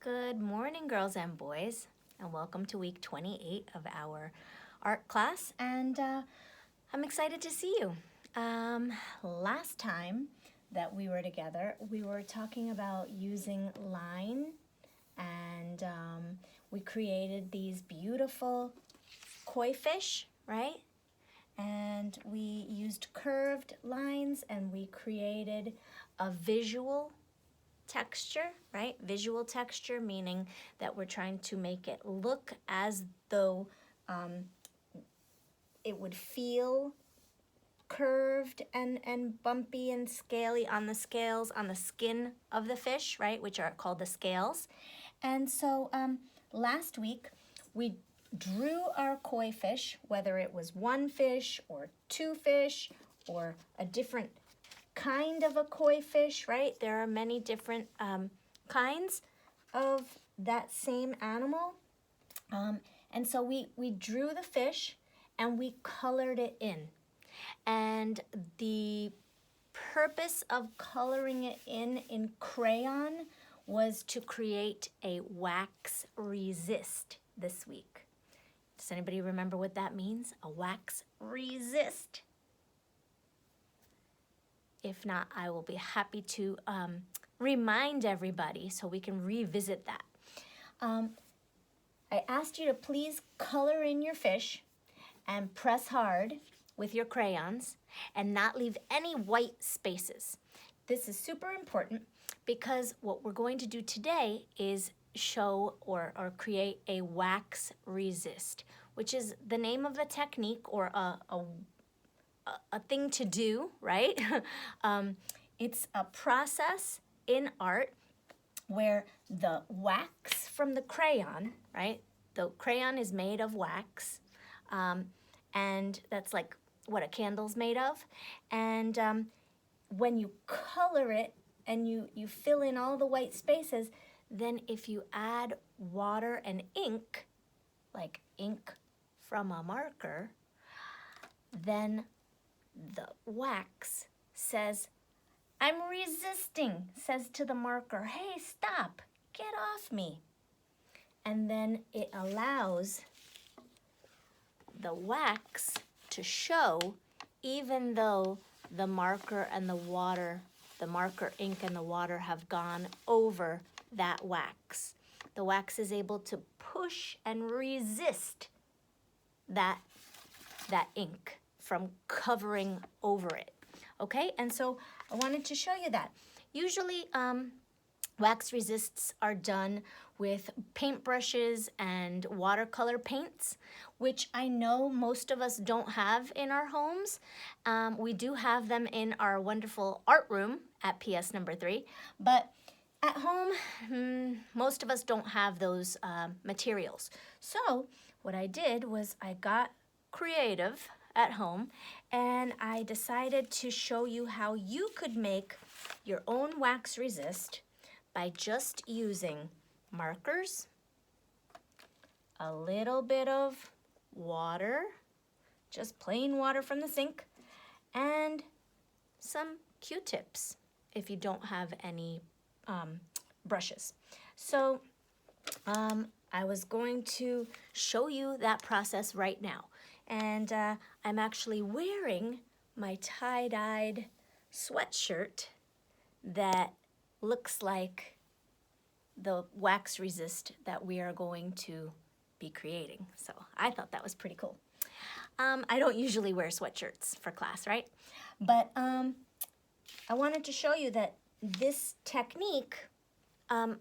Good morning, girls and boys, and welcome to week 28 of our art class, and I'm excited to see you. Last time that we were together, we were talking about using line, and we created these beautiful koi fish, right? And we used curved lines, and we created a visual texture, right? Visual texture, meaning that we're trying to make it look as though it would feel curved and bumpy and scaly on the scales, on the skin of the fish, right? Which are called the scales. And so last week we drew our koi fish, whether it was one fish or two fish or a different kind of a koi fish, right? There are many different kinds of that same animal. And so we drew the fish and we colored it in. And the purpose of coloring it in crayon was to create a wax resist this week. Does anybody remember what that means? A wax resist? If not, I will be happy to remind everybody so we can revisit that. I asked you to please color in your fish and press hard with your crayons and not leave any white spaces. This is super important because what we're going to do today is show or create a wax resist, which is the name of a technique or a thing to do, right? It's a process in art where the wax from the crayon, right? The crayon is made of wax, and that's like what a candle's made of. And when you color it and you fill in all the white spaces, then if you add water and ink, like ink from a marker, then the wax says, I'm resisting, says to the marker, hey, stop, get off me. And then it allows the wax to show even though the marker and the water, the marker ink and the water have gone over that wax. The wax is able to push and resist that ink from covering over it, okay? And so I wanted to show you that. Usually wax resists are done with paintbrushes and watercolor paints, which I know most of us don't have in our homes. We do have them in our wonderful art room at PS number 3, but at home, most of us don't have those materials. So what I did was I got creative at home, and I decided to show you how you could make your own wax resist by just using markers, a little bit of water, just plain water from the sink, and some Q-tips if you don't have any brushes. So I was going to show you that process right now. And I'm actually wearing my tie-dyed sweatshirt that looks like the wax resist that we are going to be creating. So I thought that was pretty cool. I don't usually wear sweatshirts for class, right? But I wanted to show you that this technique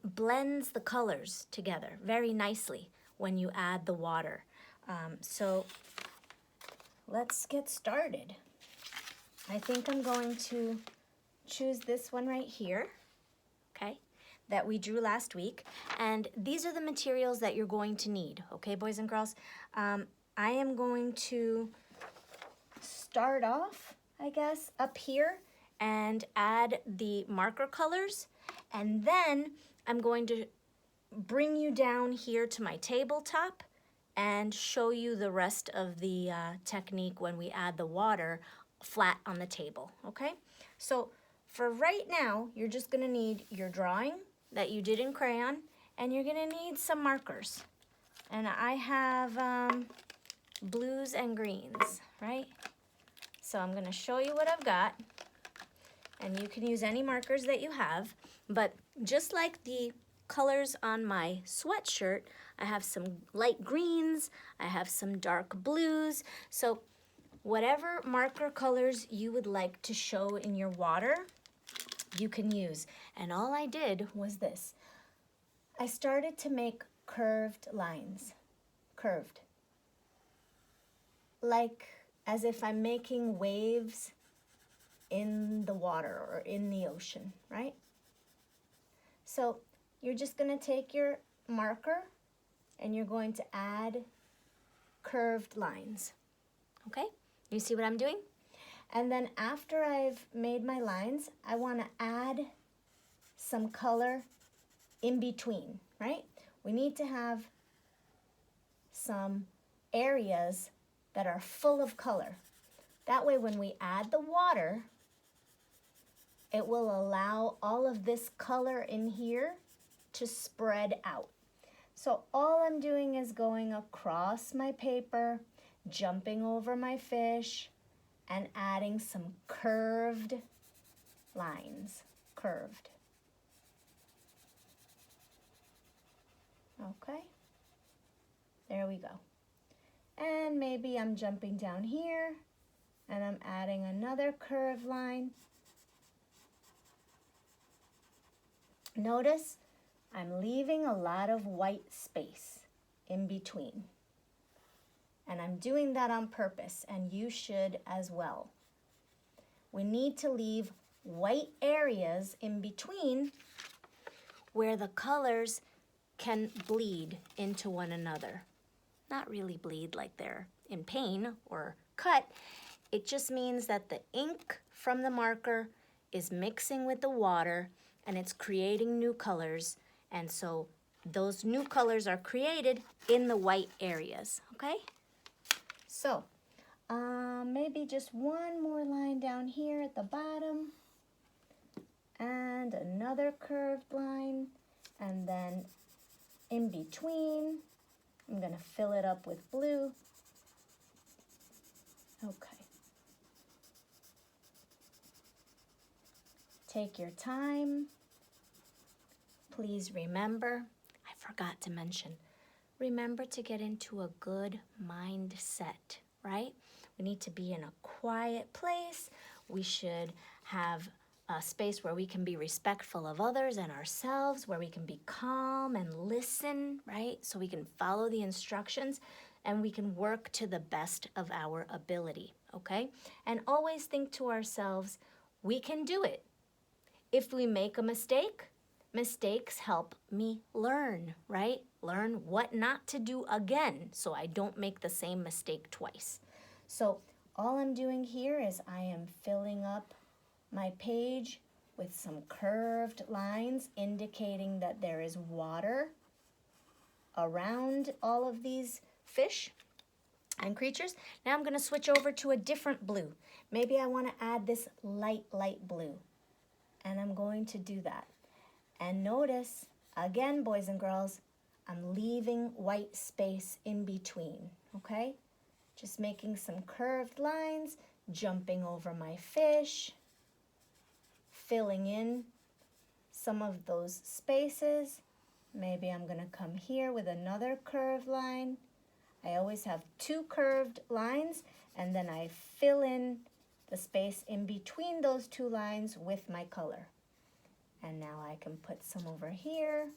blends the colors together very nicely when you add the water. So let's get started. I think I'm going to choose this one right here, okay, that we drew last week. And these are the materials that you're going to need, okay, boys and girls? I am going to start off, I guess, up here and add the marker colors. And then I'm going to bring you down here to my tabletop and show you the rest of the technique when we add the water flat on the table, okay? So for right now, you're just gonna need your drawing that you did in crayon And you're gonna need some markers. And I have blues and greens, right? So I'm gonna show you what I've got. And you can use any markers that you have. But just like the colors on my sweatshirt, I have some light greens, I have some dark blues. So whatever marker colors you would like to show in your water, you can use. And all I did was this. I started to make curved lines, curved. Like as if I'm making waves in the water or in the ocean, right? So you're just gonna take your marker and you're going to add curved lines, okay? You see what I'm doing? And then after I've made my lines, I wanna add some color in between, right? We need to have some areas that are full of color. That way when we add the water, it will allow all of this color in here to spread out. So all I'm doing is going across my paper, jumping over my fish, and adding some curved lines, curved. Okay, there we go. And maybe I'm jumping down here and I'm adding another curved line. Notice I'm leaving a lot of white space in between. And I'm doing that on purpose, and you should as well. We need to leave white areas in between where the colors can bleed into one another. Not really bleed like they're in pain or cut. It just means that the ink from the marker is mixing with the water and it's creating new colors. And so those new colors are created in the white areas, okay? So maybe just one more line down here at the bottom and another curved line, and then in between, I'm gonna fill it up with blue. Okay. Take your time. Please remember, I forgot to mention, remember to get into a good mindset, right? We need to be in a quiet place. We should have a space where we can be respectful of others and ourselves, where we can be calm and listen, right? So we can follow the instructions and we can work to the best of our ability, okay? And always think to ourselves, we can do it. If we make a mistake, mistakes help me learn, right? Learn what not to do again so I don't make the same mistake twice. So all I'm doing here is I am filling up my page with some curved lines indicating that there is water around all of these fish and creatures. Now I'm going to switch over to a different blue. Maybe I want to add this light blue, and I'm going to do that. And notice, again, boys and girls, I'm leaving white space in between, okay? Just making some curved lines, jumping over my fish, filling in some of those spaces. Maybe I'm gonna come here with another curved line. I always have two curved lines, and then I fill in the space in between those two lines with my color. And now I can put some over here.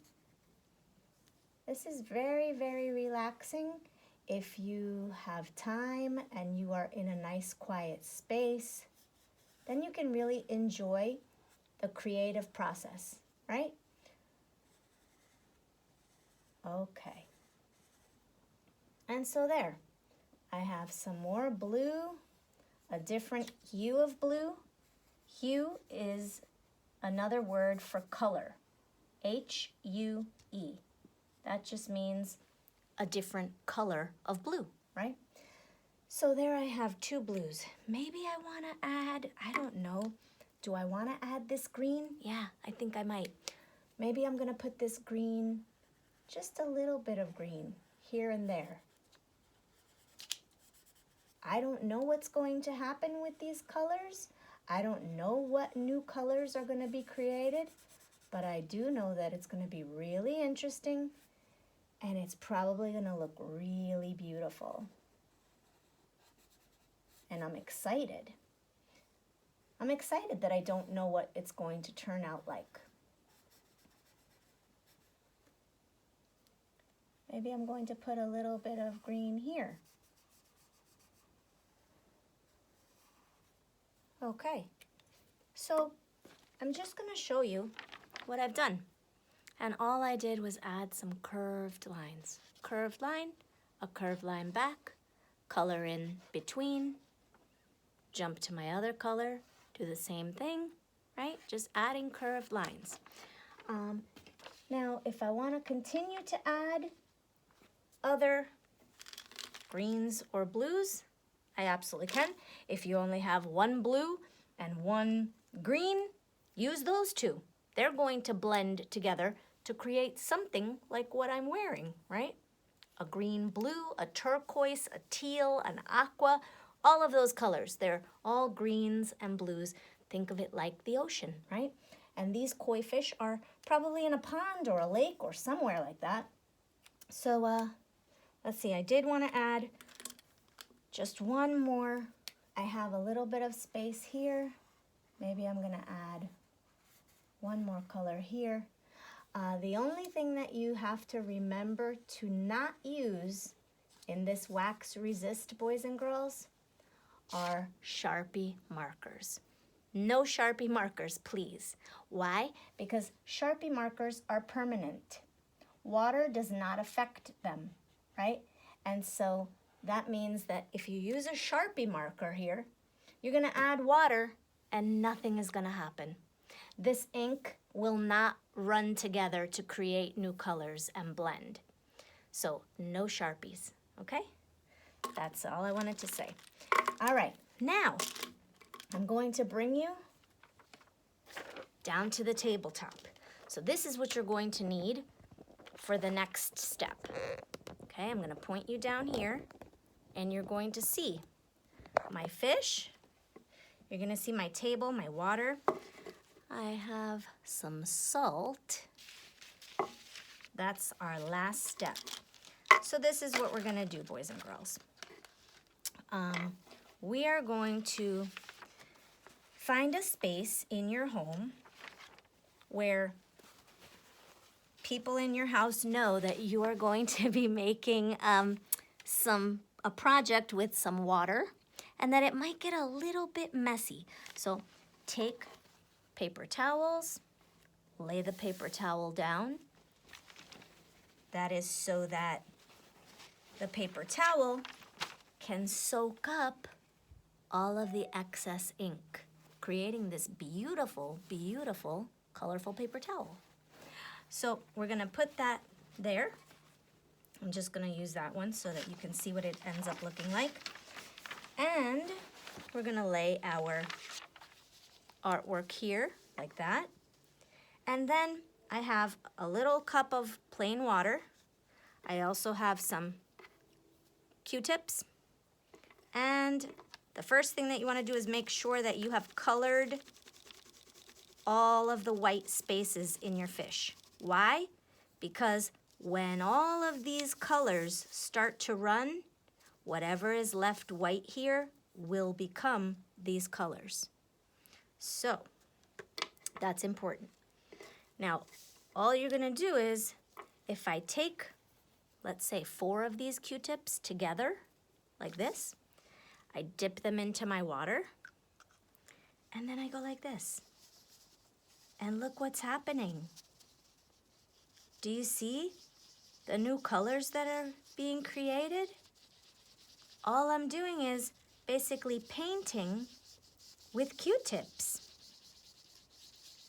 This is very, very relaxing. If you have time and you are in a nice quiet space, then you can really enjoy the creative process, right? Okay. And so there, I have some more blue, a different hue of blue. Hue is another word for color, H-U-E. That just means a different color of blue, right? So there I have two blues. Maybe I want to add, I don't know, do I want to add this green? Yeah, I think I might. Maybe I'm going to put this green just a little bit of green here and there. I don't know what's going to happen with these colors. I don't know what new colors are going to be created, but I do know that it's going to be really interesting and it's probably going to look really beautiful. And I'm excited. I'm excited that I don't know what it's going to turn out like. Maybe I'm going to put a little bit of green here. Okay, so I'm just going to show you what I've done. And all I did was add some curved lines. Curved line, a curved line back, color in between, jump to my other color, do the same thing, right? Just adding curved lines. Now, if I want to continue to add other greens or blues, I absolutely can. If you only have one blue and one green, use those two. They're going to blend together to create something like what I'm wearing, right? A green blue, a turquoise, a teal, an aqua, all of those colors. They're all greens and blues. Think of it like the ocean, right? And these koi fish are probably in a pond or a lake or somewhere like that. So let's see, I did want to add just one more. I have a little bit of space here. Maybe I'm going to add one more color here. The only thing that you have to remember to not use in this wax resist, boys and girls, are Sharpie markers. No Sharpie markers, please. Why? Because Sharpie markers are permanent. Water does not affect them, right? And so that means that if you use a Sharpie marker here, you're going to add water and nothing is going to happen. This ink will not run together to create new colors and blend. So no Sharpies, okay? That's all I wanted to say. All right, now I'm going to bring you down to the tabletop. So this is what you're going to need for the next step. Okay, I'm going to point you down here and you're going to see my fish. You're going to see my table, my water. I have some salt. That's our last step. So this is what we're going to do, boys and girls. We are going to find a space in your home where people in your house know that you are going to be making a project with some water and that it might get a little bit messy. So take paper towels, lay the paper towel down. That is so that the paper towel can soak up all of the excess ink, creating this beautiful, beautiful, colorful paper towel. So we're gonna put that there. I'm just gonna use that one so that you can see what it ends up looking like. And we're gonna lay our artwork here like that. And then I have a little cup of plain water. I also have some Q-tips. And the first thing that you want to do is make sure that you have colored all of the white spaces in your fish. Why? Because when all of these colors start to run, whatever is left white here will become these colors. So that's important. Now, all you're going to do is, if I take, let's say, 4 of these Q-tips together, like this, I dip them into my water, and then I go like this. And look what's happening. Do you see the new colors that are being created? All I'm doing is basically painting with Q-tips.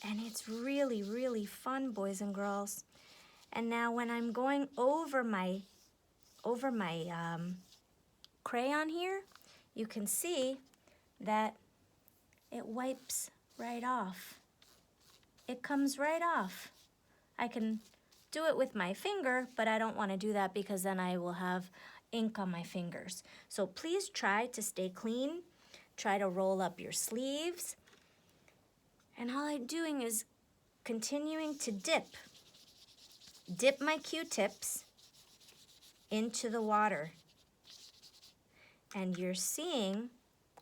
And it's really, really fun, boys and girls. And now when I'm going over my crayon here, you can see that it wipes right off. It comes right off. I can do it with my finger, but I don't want to do that because then I will have ink on my fingers. So please try to stay clean. Try to roll up your sleeves. And all I'm doing is continuing to dip my Q-tips into the water. And you're seeing,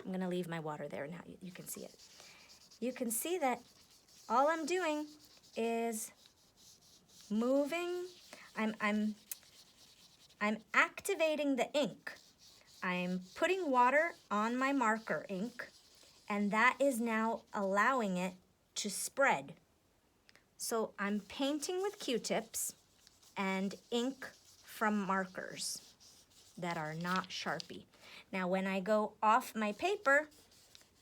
I'm gonna leave my water there now, you can see it. You can see that all I'm doing is moving, I'm activating the ink. I'm putting water on my marker ink, and that is now allowing it to spread. So I'm painting with Q-tips and ink from markers that are not Sharpie. Now when I go off my paper,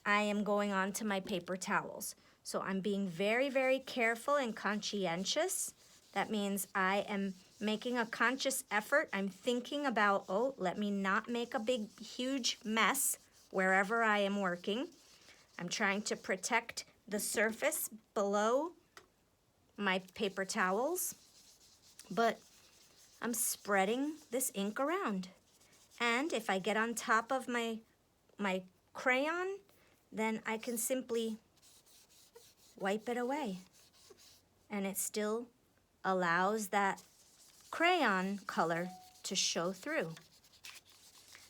I am going on to my paper towels. So I'm being very, very careful and conscientious. That means I am making a conscious effort. I'm thinking about, oh, let me not make a big, huge mess wherever I am working. I'm trying to protect the surface below my paper towels, but I'm spreading this ink around. And if I get on top of my crayon, then I can simply wipe it away. And it still allows that crayon color to show through.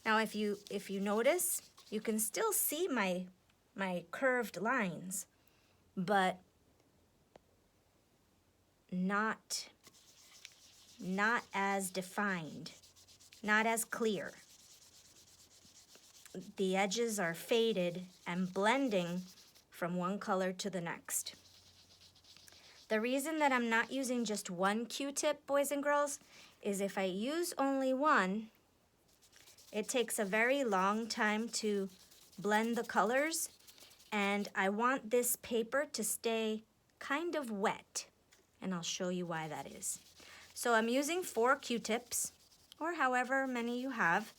Now if you notice, you can still see my curved lines, but not as defined, not as clear. The edges are faded and blending from one color to the next. The reason that I'm not using just one Q-tip, boys and girls, is if I use only one, it takes a very long time to blend the colors, and I want this paper to stay kind of wet, and I'll show you why that is. So I'm using 4 Q-tips, or however many you have,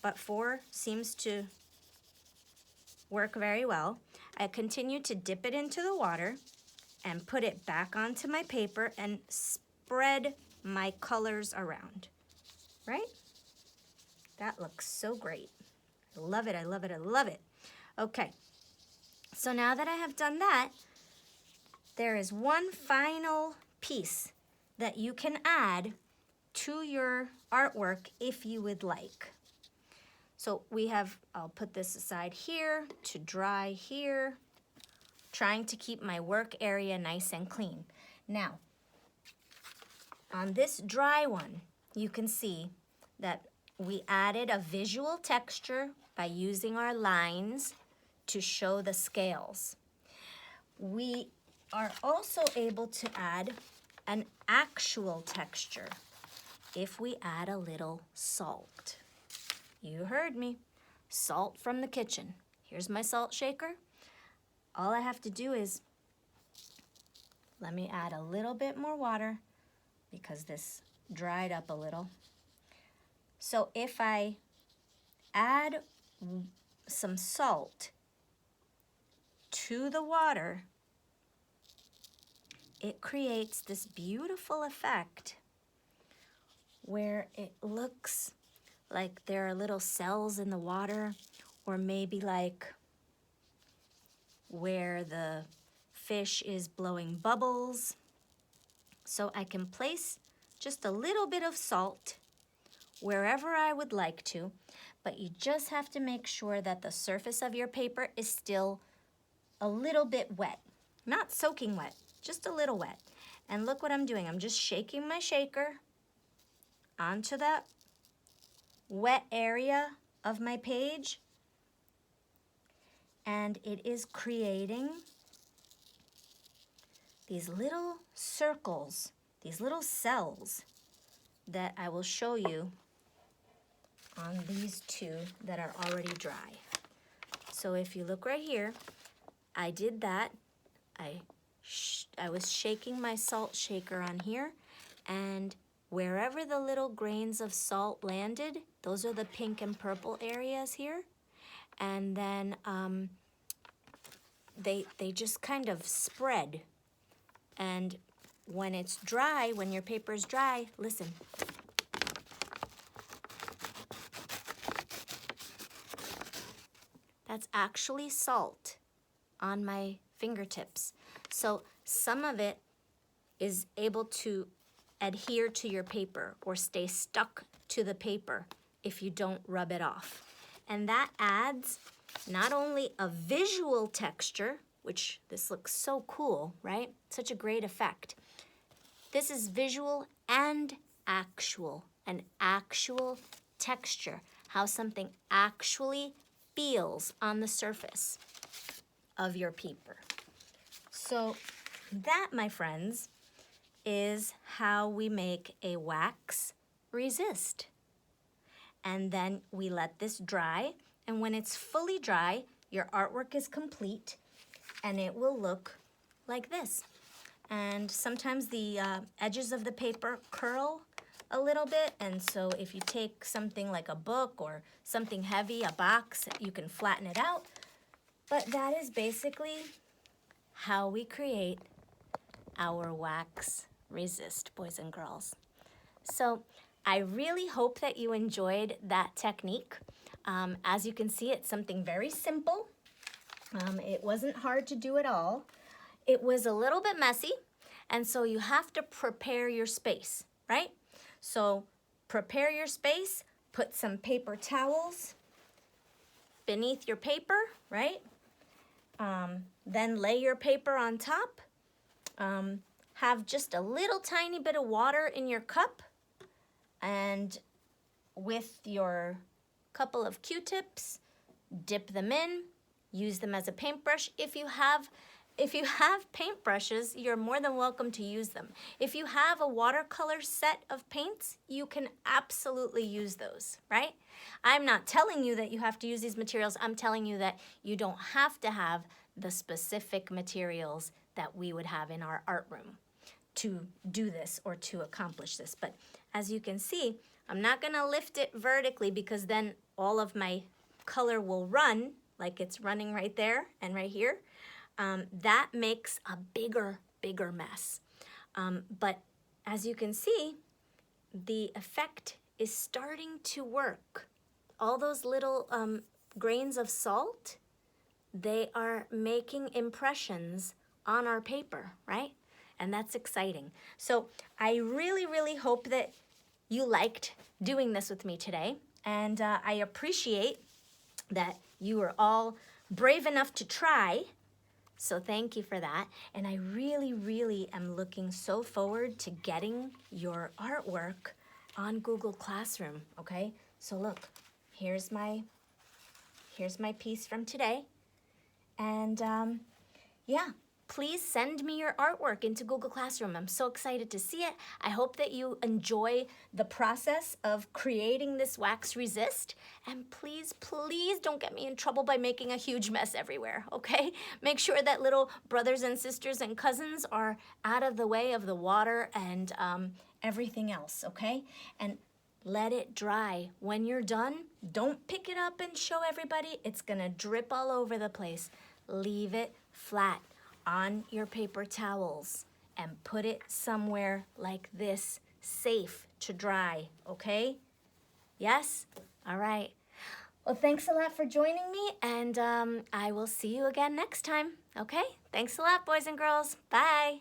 but 4 seems to work very well. I continue to dip it into the water and put it back onto my paper and spread my colors around, right? That looks so great. I love it, I love it, I love it. Okay, so now that I have done that, there is one final piece that you can add to your artwork if you would like. So I'll put this aside here to dry here, trying to keep my work area nice and clean. Now, on this dry one, you can see that we added a visual texture by using our lines to show the scales. We are also able to add an actual texture if we add a little salt. You heard me, salt from the kitchen. Here's my salt shaker. All I have to do is, let me add a little bit more water because this dried up a little. So if I add some salt to the water, it creates this beautiful effect where it looks like there are little cells in the water, or maybe like where the fish is blowing bubbles. So I can place just a little bit of salt wherever I would like to, but you just have to make sure that the surface of your paper is still a little bit wet. Not soaking wet, just a little wet. And look what I'm doing. I'm just shaking my shaker onto that wet area of my page, and it is creating these little circles, these little cells that I will show you on these 2 that are already dry. So if you look right here, I did that. I was shaking my salt shaker on here, and wherever the little grains of salt landed, those are the pink and purple areas here. And then they just kind of spread. And when it's dry, when your paper is dry, listen. That's actually salt on my fingertips. So some of it is able to adhere to your paper or stay stuck to the paper if you don't rub it off. And that adds not only a visual texture, which this looks so cool, right? Such a great effect. This is visual and actual, an actual texture, how something actually feels on the surface of your paper. So that, my friends, is how we make a wax resist. And then we let this dry, and when it's fully dry, your artwork is complete, and it will look like this. And sometimes the edges of the paper curl a little bit, and so if you take something like a book or something heavy, a box, you can flatten it out. But that is basically how we create our wax resist, boys and girls. So I really hope that you enjoyed that technique. As you can see, it's something very simple. It wasn't hard to do at all. It was a little bit messy, and so you have to prepare your space, right? So prepare your space, put some paper towels beneath your paper, right? Then lay your paper on top. Have just a little tiny bit of water in your cup, and with your couple of Q-tips, dip them in, use them as a paintbrush. If you have paintbrushes, you're more than welcome to use them. If you have a watercolor set of paints, you can absolutely use those, right? I'm not telling you that you have to use these materials. I'm telling you that you don't have to have the specific materials that we would have in our art room to do this or to accomplish this. But as you can see, I'm not gonna lift it vertically because then all of my color will run, like it's running right there and right here. That makes a bigger mess. But as you can see, the effect is starting to work. All those little grains of salt, they are making impressions on our paper, right? And that's exciting. So I really hope that you liked doing this with me today. And I appreciate that you were all brave enough to try. So thank you for that. And I really am looking so forward to getting your artwork on Google Classroom, okay? So look, here's my piece from today. And yeah, please send me your artwork into Google Classroom. I'm so excited to see it. I hope that you enjoy the process of creating this wax resist. And please don't get me in trouble by making a huge mess everywhere, okay? Make sure that little brothers and sisters and cousins are out of the way of the water and everything else, okay? And let it dry. When you're done, don't pick it up and show everybody. It's gonna drip all over the place. Leave it flat on your paper towels and put it somewhere like this, safe to dry, okay? Yes? All right. Well, thanks a lot for joining me, and I will see you again next time, okay? Thanks a lot, boys and girls. Bye.